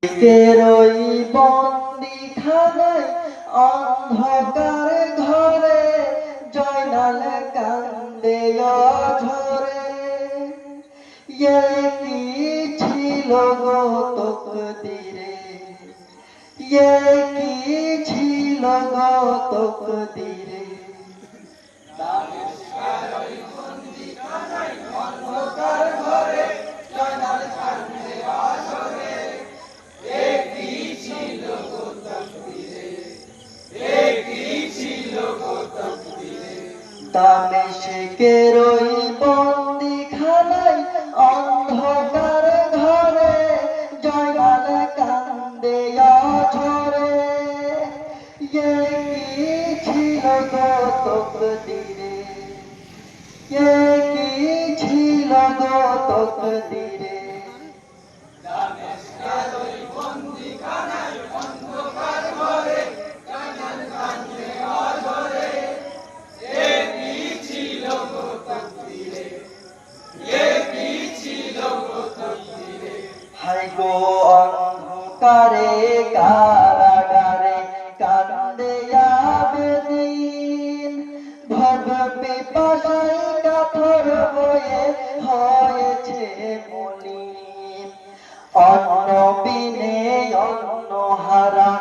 কেরই বন্দিখানায় অন্ধকার ঘরে জয়নাল কান্দে অঝরে। কি ছিল গো তকদিরে, কি ছিল গো তকদিরে। অন্ধকার ঘরে জয়নাল কান্দে অঝরে। দামেশকের ওই বন্দিখানায় অন্ধকার ঘরে জয়নাল কান্দে অঝরে। কি ছিল গো তকদিরে, কি ছিল গো তকদিরে। হায় গো অন্ধকারে কারাগারে কান্দে আবেদীন। ভব পিপাসায় কাতর হয়ে হয়েছে মলিন। অন্ন বিনে অন্নহারা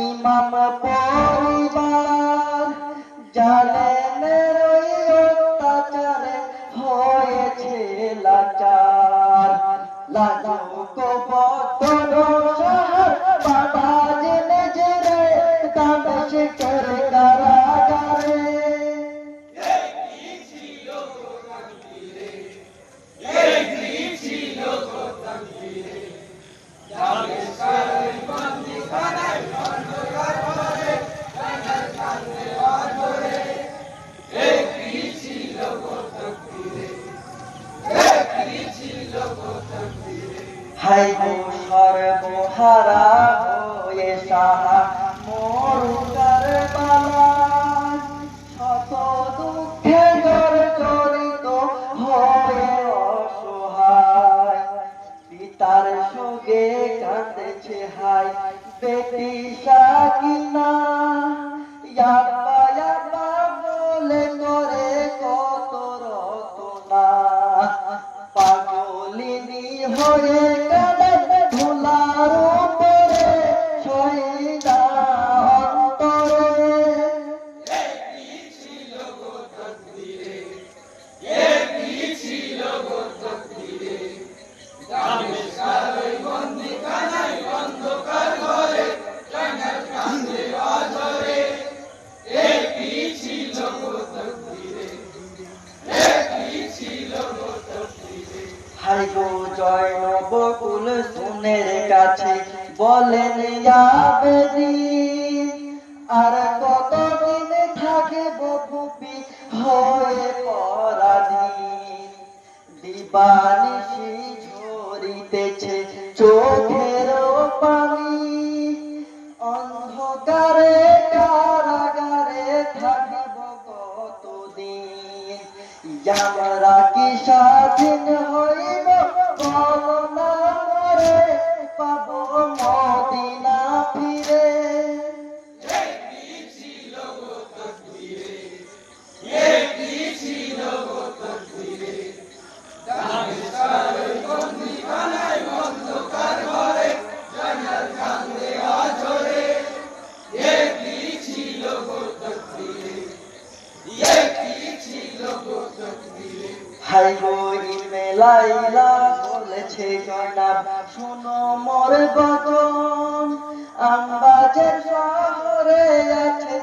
ইমাম পরিবার। জালেমের ওই অত্যাচারে হয়েছে লাচার। লাজুক বদন শহর বাধা জেনে জেরে দামেশকের কারাগারে। হায় গো সর্বহারা হয়ে সাহা মরুকার বালা। শত দুঃখে জর্জরিত হয়ে অসহায়। পিতার সঙ্গে কাঁদেছে হায় বেটি সাকিনা। ইয়াব্বা ইয়াব্বা বলে করে কত রতনা। পাগলিনী হয়ে কাঁদে ধুলার উপরে শহীদা অন্তরে। হায় গো জয়নবকুল সুনের কাছে বলেন আবেদীন। আর কতদিন থাকব ফুপি হয়ে পরাধীন। দিবানিশি ঝরিতেছে চোখের পানি। অন্ধকারে কারাগারে থাকিব কতদিন। আমরা কি স্বাধীন হইব বলো না মরে, পাব মদিনা ফিরে। হায় গো ইমেলাইলা বলেছে জনাব শোনো মোর বচন। আমবাজের শহরে আছে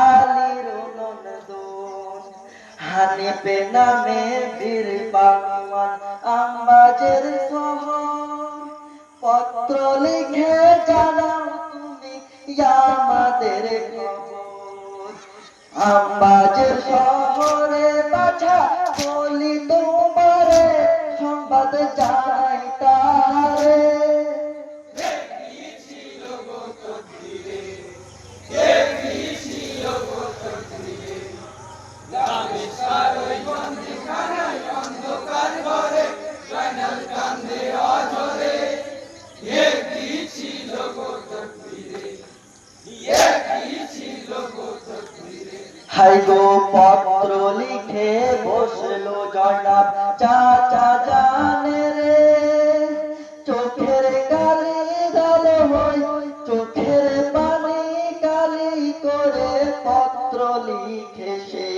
আলীর নন্দন। হানিফে নামে বীর পাগওয়ান আমবাজের শহর। পত্র লিখে জানাও তুমি আমাদের খবর। আমবাজের শহরে বাছা বলি তোমারে সংবাদ জানাই তাহারে। অন্ধকার ঘরে জয়নাল কান্দে অঝরে। হাই গো পত্র লিখে বসলো জয়নাব চাচা জানে রে, চোখের কালি গালে হই চোখের পানি কালি করে পত্র লিখে সে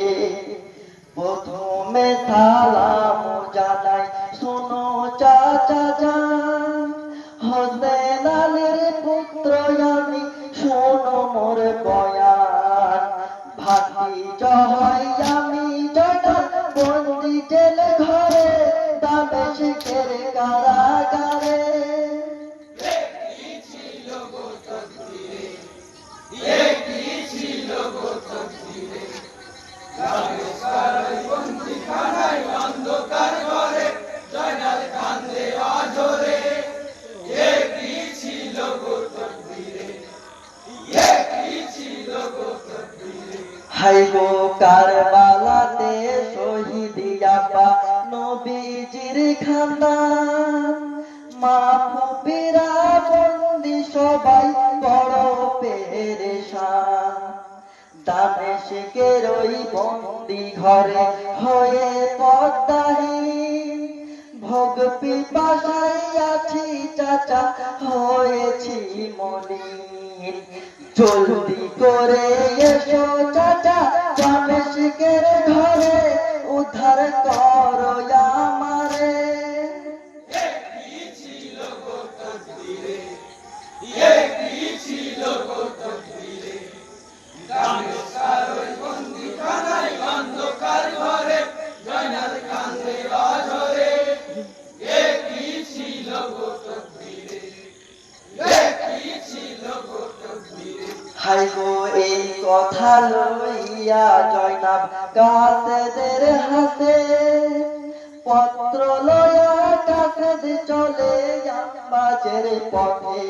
প্রথমে সালাম জানাই শোনো চাচা জান, হোসেন আলীর পুত্র আমি শোনো মোর বয়ান, ভাতিজ হই আমি জয়নাল বন্দি জেল ঘরে দামেস্কের কারাগারে। হাই গো কারবালাতে শহীদ আব্বা নবীজির খানদান, মা ফুপিরা বন্দি সবাই বড় পেরেশান, দামেস্কের ওই বন্দি ঘরে হয়ে পদ্মাহীন, ভোগ পিপাসায় আছি চাচা হয়েছি মলিন, জলদি করে এসো চাচা দামেস্কের ঘরে উদ্ধার করো আমারে। হাই গো এই কথা লইয়া জয়নাব কাসেদের হাতে, পত্র লইয়া কাসেদ চলে আম্বাজের পথে,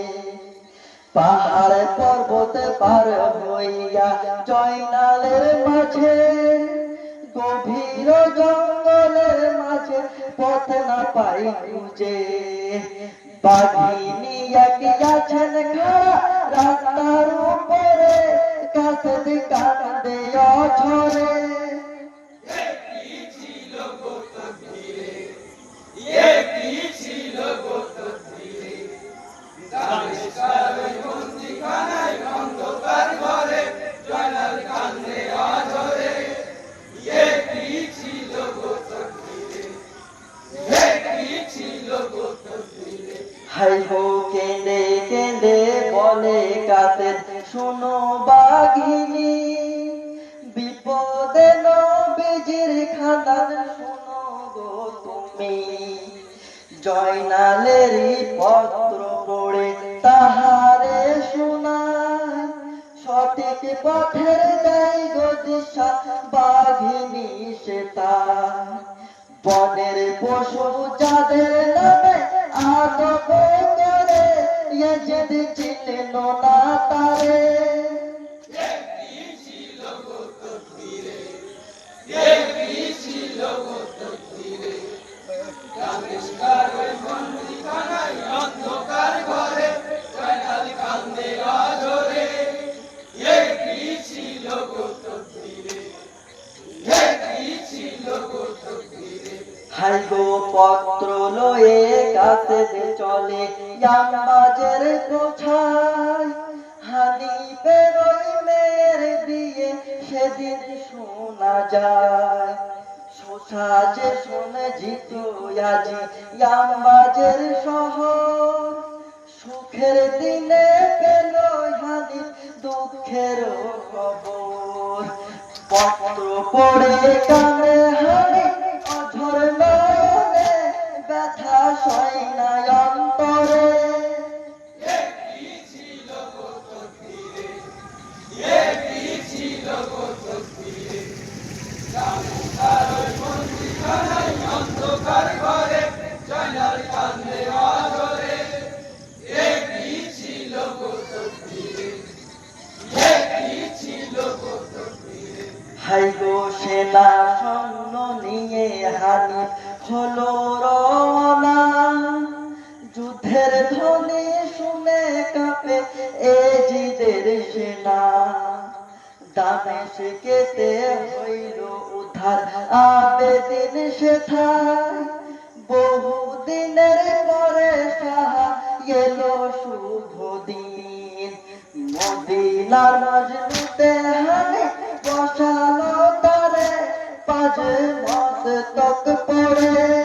পাহাড় পর্বত পার হইয়া জয়নালের মাঝে, গভীর জঙ্গলের মাঝে পথ না পাই খুঁজে, বাঘিনী আছেন খাড়া রাস্তার উপরে, কাসেদ কান্দে অঝরে। হাই গো কেঁদে কেঁদে বলে কাসেদ শোনো বাঘিনী, বিপদে নবীজির খানদান শোনো গো তুমি, জয়নালেরই পত্র পড়ে তাহারে শোনায়, সঠিক পথের দেয় গো দিশা বাঘিনী সে তার, বনের পশু যাদের নামে আদব করে ইয়েজিদ চিনল না তারে। হাই গো পত্র লয়ে কাসেদ চলে আম্বাজের কোঠায়, হানিফের ওই মেয়ের বিয়ে সেদিন শোনা যায়, সোসাজে শুনে জিতু আজি আম্বাজের শহর, সুখের দিনে পেল হানিফ দুঃখের খবর, পত্র পড়ে কানে হানিফ অঝর নয়নে ব্যথা সয় না অন্তরে। হাই গো সেনা সৈন্য নিয়ে হানিফ হলো রওনা, যুদ্ধের ধ্বনি শুনে কাঁপে এজিদের সেনা, দামেশকেতে হইল উদ্ধার আবেদিন সেথায় বহুদিনের পরে সাহা এলো শুভ দিন মদিনার মজনুতে হানে বসালো তারে পাঁচ মস্তক পড়ে